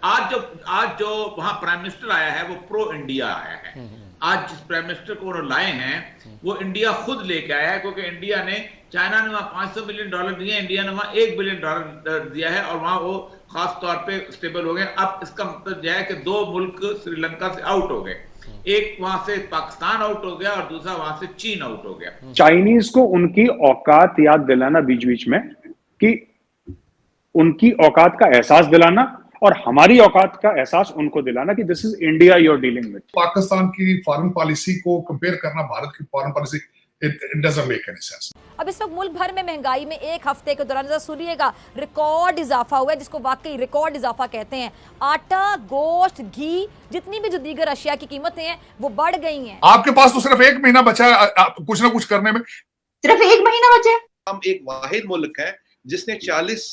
आज जो वहां प्राइम मिनिस्टर आया है वो प्रो इंडिया आया है। आज जिस प्राइम मिनिस्टर को उन्होंने लाए हैं वो इंडिया खुद लेके आया है, क्योंकि इंडिया ने, चाइना ने वहां $500 बिलियन दिए, इंडिया ने वहां $1 बिलियन दिया है और वहां वो खास तौर पे स्टेबल हो गए। अब इसका मतलब यह है कि दो मुल्क श्रीलंका से आउट हो गए, एक वहां से पाकिस्तान आउट हो गया और दूसरा वहां से चीन आउट हो गया। चाइनीज को उनकी औकात याद दिलाना बीच बीच में, कि उनकी औकात का एहसास दिलाना और हमारी औकात का एहसास उनको दिलाना कि this is India you are dealing with. Pakistan की फॉरेन पॉलिसी को कंपेयर करना भारत की foreign policy, it doesn't make any sense. अब इस वक्त मुल्क भर में महंगाई में एक हफ्ते के दौरान, सुनिएगा, रिकॉर्ड इजाफा हुआ है, जिसको वाकई रिकॉर्ड इजाफा कहते हैं। आटा, गोश्त, घी, जितनी भी जो दीगर अशिया की कीमतें हैं वो बढ़ गई हैं। आपके पास तो सिर्फ 1 महीना बचा है कुछ ना कुछ करने में, सिर्फ 1 महीना बचा है। हम एक वाहिद मुल्क है जिसने 40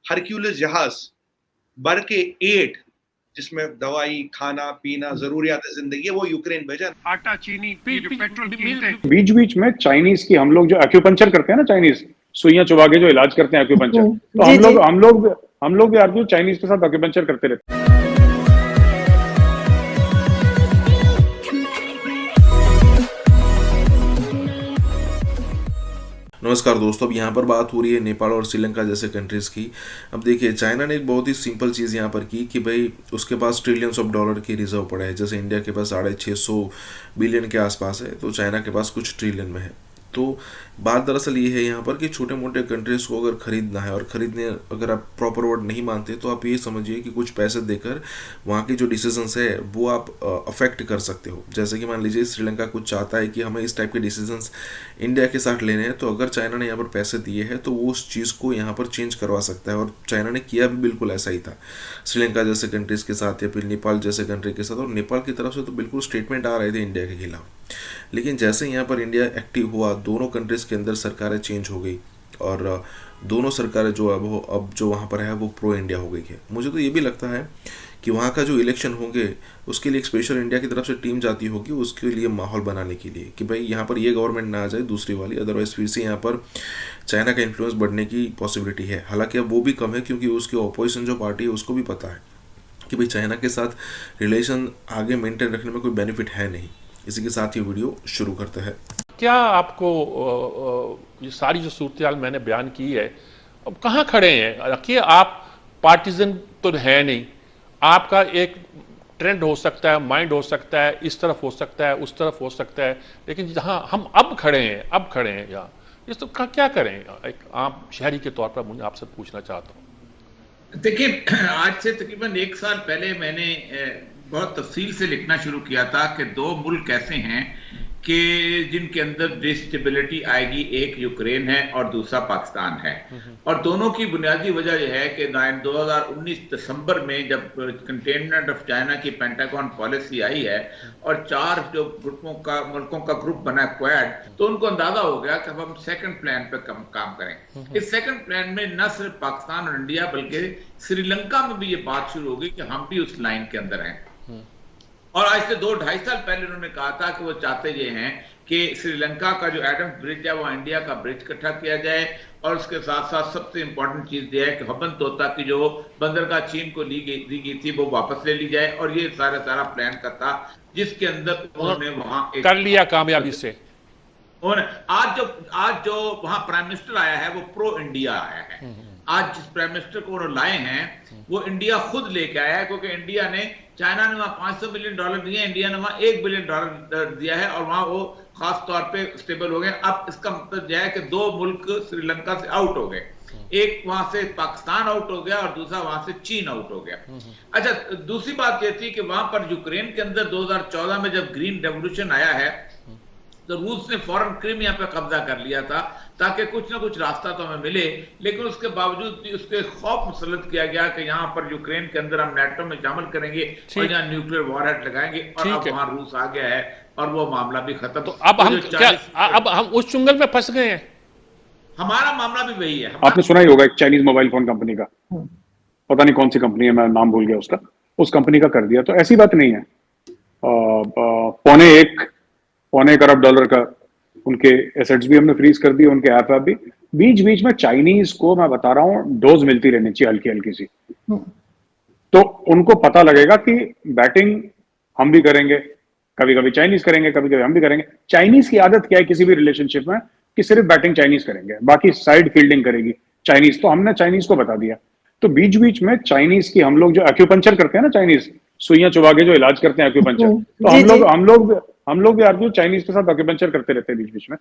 हरक्यूलिस जहाज भर के 8, जिसमें दवाई, खाना पीना, जरूरियात जिंदगी, वो यूक्रेन भेजा। आटा, चीनी, पेट्रोल, बीच बीच में चाइनीज की, हम लोग जो एक्यूपंक्चर करते हैं ना, चाइनीज सुइयां चुबा के जो इलाज करते हैं एक्यूपंक्चर, तो हम लोग भी आर्ग्यू चाइनीज के साथ एक्यूपंक्चर करते रहते हैं। नमस्कार दोस्तों, अब यहाँ पर बात हो रही है नेपाल और श्रीलंका जैसे कंट्रीज़ की। अब देखिए, चाइना ने एक बहुत ही सिंपल चीज़ यहाँ पर की कि भाई उसके पास ट्रिलियंस ऑफ डॉलर की रिजर्व पड़ा है। जैसे इंडिया के पास 650 बिलियन के आसपास है, तो चाइना के पास कुछ ट्रिलियन में है। तो बात दरअसल ये है यहाँ पर कि छोटे मोटे कंट्रीज़ को अगर ख़रीदना है, और ख़रीदने अगर आप प्रॉपर वर्ड नहीं मानते तो आप ये समझिए कि कुछ पैसे देकर वहाँ की जो डिसीजंस है वो आप अफेक्ट कर सकते हो। जैसे कि मान लीजिए श्रीलंका कुछ चाहता है कि हमें इस टाइप के डिसीजंस इंडिया के साथ लेने हैं, तो अगर चाइना ने यहाँ पर पैसे दिए हैं तो वो उस चीज़ को यहाँ पर चेंज करवा सकता है। और चाइना ने किया भी बिल्कुल ऐसा ही था श्रीलंका जैसे कंट्रीज़ के साथ या फिर नेपाल जैसे कंट्री के साथ। और नेपाल की तरफ से तो बिल्कुल स्टेटमेंट आ रहे थे इंडिया के खिलाफ, लेकिन जैसे यहाँ पर इंडिया एक्टिव हुआ, दोनों कंट्रीज़ के अंदर सरकारें चेंज हो गई और दोनों सरकारें जो अब जो वहाँ पर है वो प्रो इंडिया हो गई है। मुझे तो ये भी लगता है कि वहाँ का जो इलेक्शन होंगे उसके लिए एक स्पेशल इंडिया की तरफ से टीम जाती होगी, उसके लिए माहौल बनाने के लिए कि भाई यहाँ पर ये गवर्नमेंट ना आ जाए दूसरी वाली, अदरवाइज फिर से यहाँ पर चाइना का इन्फ्लुएंस बढ़ने की पॉसिबिलिटी है। हालांकि अब वो भी कम है, क्योंकि उसकी अपोजिशन जो पार्टी है उसको भी पता है कि भाई चाइना के साथ रिलेशन आगे मेंटेन रखने में कोई बेनिफिट है नहीं। इसी के साथ ये वीडियो शुरू करते हैं। क्या आपको ये सारी जो सूरत मैंने बयान की है, अब कहाँ खड़े हैं? रखिए, आप पार्टीजन तो है नहीं, आपका एक ट्रेंड हो सकता है, माइंड हो सकता है, इस तरफ हो सकता है, उस तरफ हो सकता है, लेकिन जहाँ हम अब खड़े हैं यहाँ, इस तो क्या करें? एक आम शहरी के तौर पर मुझे आपसे पूछना चाहता हूँ। देखिए, आज से तकरीबन 1 साल पहले मैंने बहुत तफसील से लिखना शुरू किया था कि दो मुल्क ऐसे हैं कि जिनके अंदर डिस्टेबिलिटी आएगी। एक यूक्रेन है और दूसरा पाकिस्तान है, और दोनों की बुनियादी वजह यह है कि 2019 दिसंबर में जब कंटेनमेंट ऑफ चाइना की पेंटागन पॉलिसी आई है और 4 जो मुल्कों का ग्रुप बना क्वाड, तो उनको अंदाजा हो गया कि अब हम सेकंड प्लान पे काम करें। इस सेकंड प्लान में न सिर्फ पाकिस्तान और इंडिया बल्कि श्रीलंका में भी ये बात शुरू हो गई कि हम भी उस लाइन के अंदर हैं। और आज से 2-2.5 साल पहले उन्होंने कहा था कि वो चाहते ये हैं कि श्रीलंका का जो एडम्स ब्रिज है वो इंडिया का ब्रिज इकट्ठा किया जाए, और उसके साथ साथ सबसे इंपॉर्टेंट चीज यह है कि हबन तोता की जो बंदरगाह चीन को दी गई थी वो वापस ले ली जाए। और ये सारा प्लान का था, जिसके अंदर उन्होंने वहां कर लिया कामयाबी से। आज जो वहां प्राइम मिनिस्टर आया है वो प्रो इंडिया आया है। आज जिस प्राइम मिनिस्टर को उन्होंने लाए हैं वो इंडिया खुद लेके आया है, क्योंकि इंडिया ने, चाइना ने वहां $500 बिलियन दिए, इंडिया ने वहां $1 बिलियन दिया है और वहां वो खास तौर पे स्टेबल हो गए। अब इसका मतलब यह है कि दो मुल्क श्रीलंका से आउट हो गए, एक वहां से पाकिस्तान आउट हो गया और दूसरा वहां से चीन आउट हो गया। अच्छा, दूसरी बात यह थी कि वहां पर यूक्रेन के अंदर 2014 में जब ग्रीन रेवोल्यूशन आया है तो रूस ने फौरन क्रीमिया पे कब्जा कर लिया था ताकि कुछ ना कुछ रास्ता तो हमें मिले, लेकिन उसके बावजूद भी उसके खौफ मुसल्लत किया गया कि यहाँ पर यूक्रेन के अंदर हम नेटो में शामिल करेंगे और यहाँ न्यूक्लियर वॉरहेड लगाएंगे, और अब वहां रूस आ गया है और वो मामला भी खत्म। तो अब हम उस चुंगल में फंस गए हैं। हमारा मामला भी वही है। आपने सुना ही होगा एक चाइनीज मोबाइल फोन कंपनी का, पता नहीं कौन सी कंपनी है, मैं नाम भूल गया उसका, उस कंपनी का कर दिया। तो ऐसी बात नहीं है, $1.25 अरब का उनके एसेट्स भी हमने फ्रीज कर दिए, उनके ऐप भी। बीच बीच में चाइनीज को मैं बता रहा हूँ डोज मिलती रहनी चाहिए हल्की हल्की सी। तो उनको पता लगेगा कि बैटिंग हम भी करेंगे, कभी कभी चाइनीज करेंगे, कभी कभी हम भी करेंगे। चाइनीज की आदत क्या है किसी भी रिलेशनशिप में कि सिर्फ बैटिंग चाइनीज करेंगे, बाकी साइड फील्डिंग करेगी चाइनीज। तो हमने चाइनीज को बता दिया। तो बीच बीच में चाइनीज की हम लोग जो एक्यूपंचर करते हैं ना, चाइनीज सुइयां चुबा के जो इलाज करते हैं एक्यूपंचर, तो हम लोग भी आर्ग्यू चाइनीज के साथ एक्यूपंचर करते रहते हैं बीच बीच में।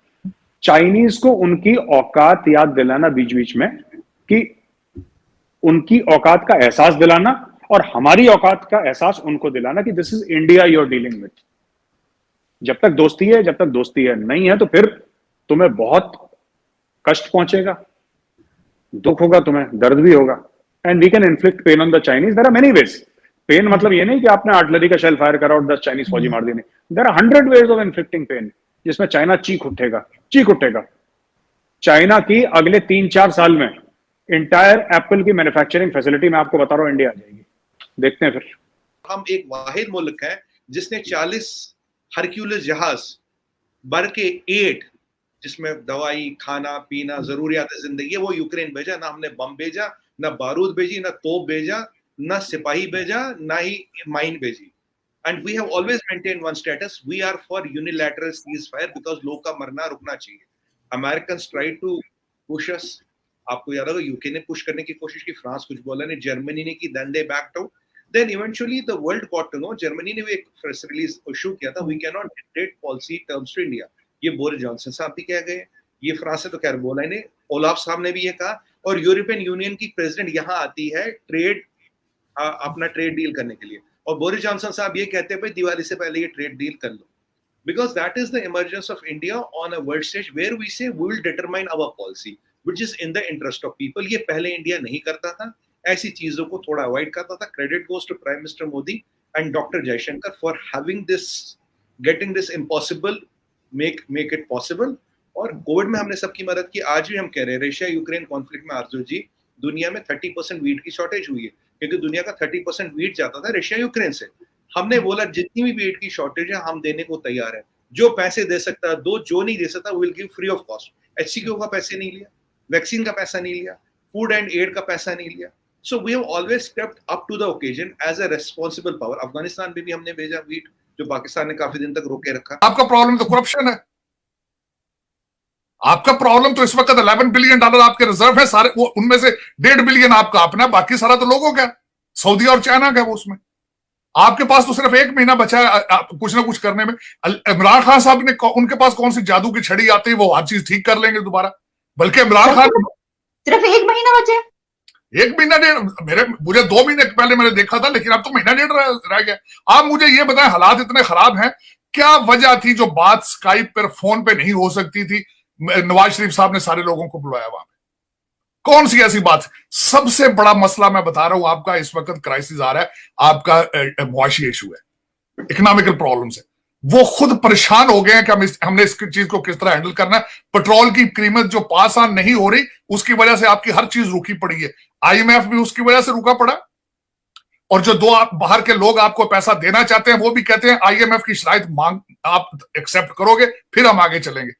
चाइनीज को उनकी औकात याद दिलाना बीच बीच में, कि उनकी औकात का एहसास दिलाना, और हमारी औकात का एहसास उनको दिलाना कि this is India you are dealing with. जब तक दोस्ती है, जब तक दोस्ती है, नहीं है तो फिर तुम्हें बहुत कष्ट पहुंचेगा, दुख होगा, तुम्हें दर्द भी होगा। And we can inflict pain on the Chinese. There are many ways. Pain मतलब ये नहीं कि आपने आर्टिलरी का शेल फायर करा और 10 चाइनीज फौजी मार दिए, नहीं। There are 100 ways of inflicting pain, जिसमें चाइना चीख उठेगा। चाइना की अगले 3-4 साल में इंटायर एप्पल की मैन्युफैक्चरिंग फैसिलिटी में आपको बता रहा हूं इंडिया आ जाएगी। देखते हैं फिर। हम एक वाहिद मुल्क है जिसने 40 हरक्यूलिस जहाज बर के 8 जिसमें दवाई, खाना पीना, जरूरियात जिंदगी है, वो यूक्रेन भेजा। ना हमने बम भेजा, ना बारूद भेजी, ना तोप भेजा, ना सिपाही भेजा, ना ही माइन भेजी। And we have always maintain one status, we are for unilateral ceasefire, because लोग का मरना रुकना चाहिए। Americans try to push us. आपको याद होगा यूके ने पुश करने की कोशिश की, फ्रांस कुछ बोला नहीं, जर्मनी ने की, then they backed out. Then eventually the world got to know, Germany ने भी एक प्रेस रिलीज इशू किया था, we cannot dictate policy terms to India। ये बोरिस जॉनसन साहब भी कह गए, ये फ्रांस से तो खैर बोला ही नहीं, ओलाफ साहब ने भी ये कहा। और यूरोपियन यूनियन की प्रेसिडेंट यहाँ आती है अपना ट्रेड डील करने के लिए, और बोरिस जॉनसन साहब ये कहते हैं भाई दिवाली से पहले ये ट्रेड डील कर लो, because that is the emergence of India on a world stage where we say we will determine our policy which is in the interest of people। ये पहले इंडिया नहीं करता था, ऐसी चीजों को थोड़ा अवॉइड करता था। Credit goes to prime minister Modi and doctor Jaishankar for having this, getting this impossible make it possible. और कोविड में हमने सबकी मदद की। आज भी हम कह रहे हैं रशिया यूक्रेन कॉन्फ्लिक्ट में आरजू जी, दुनिया में 30% वीट की शॉर्टेज हुई है, क्योंकि दुनिया का 30% वीट जाता था रशिया यूक्रेन से। हमने बोला जितनी भी वीट की शॉर्टेज है हम देने को तैयार है, जो पैसे दे सकता है दो, जो नहीं दे सकता will give free of cost. HCQ का पैसे नहीं लिया, वैक्सीन का पैसा नहीं लिया, फूड एंड एड का पैसा नहीं लिया। So we have always stepped up to the occasion as a responsible power। Afghanistan में भी हमने भेजा वीट, जो पाकिस्तान ने काफी दिन तक रोके रखा। आपका प्रॉब्लम तो करप्शन है। आपका प्रॉब्लम तो इस वक्त $11 बिलियन आपके रिजर्व है सारे, वो उनमें से 1.5 बिलियन आपका अपना, बाकी सारा तो लोगों का, सऊदी और चाइना का। वो उसमें आपके पास तो सिर्फ 1 महीना बचा है कुछ ना कुछ करने में। इमरान खान साहब ने, उनके पास कौन सी जादू की छड़ी आती है, वो हर चीज ठीक कर लेंगे दोबारा। बल्कि इमरान खान सिर्फ 1 महीना बचे, 1 महीना 1.5, मुझे 2 महीने पहले मैंने देखा था, लेकिन अब तो 1.5 महीना रह गया। आप मुझे ये बताएं, हालात इतने खराब हैं, क्या वजह थी जो बात स्काइप पर, फोन पे नहीं हो सकती थी? नवाज शरीफ साहब ने सारे लोगों को बुलाया वहां पे, कौन सी ऐसी बात? सबसे बड़ा मसला मैं बता रहा हूं आपका, इस वक्त क्राइसिस आ रहा है, आपका मुआशी इशू है, इकोनॉमिकल प्रॉब्लम्स है। वो खुद परेशान हो गए हैं कि हमने इस चीज को किस तरह हैंडल करना है। पेट्रोल की कीमत जो पास ऑन नहीं हो रही, उसकी वजह से आपकी हर चीज रुकी पड़ी है। आईएमएफ भी उसकी वजह से रुका पड़ा, और जो दो बाहर के लोग आपको पैसा देना चाहते हैं वो भी कहते हैं आईएमएफ की शराइत मांग आप एक्सेप्ट करोगे फिर हम आगे चलेंगे।